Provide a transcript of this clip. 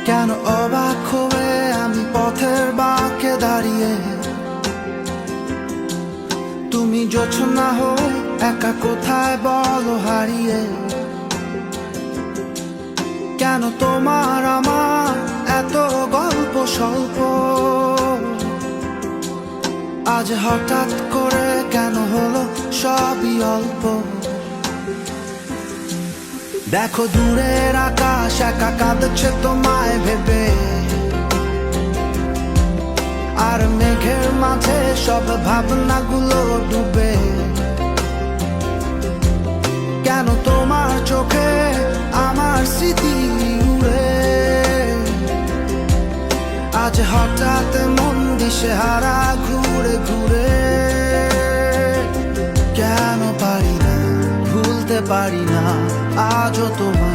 কেন অবাক হয়ে আমি পথের বাঁকে দাঁড়িয়ে, তুমি জোছনা হয়ে একা কোথায় বলো হারিয়ে। কেন তোমার আমার এত গল্প স্বল্প, আজ হঠাৎ করে কেন হলো সবই অল্প। দেখো দূরের আকাশ একা কাঁদছে তোমায় ভেবে, আর মেঘের মাঝে সব ভাবনাগুলো ডুবে। কেন তোমার চোখে আমার স্মৃতি উড়ে, আজ হঠাৎ মন দিশেহারা ঘুরে ঘুরে। কেন পারি না, ভুলতে পারি না আজও তোমায়।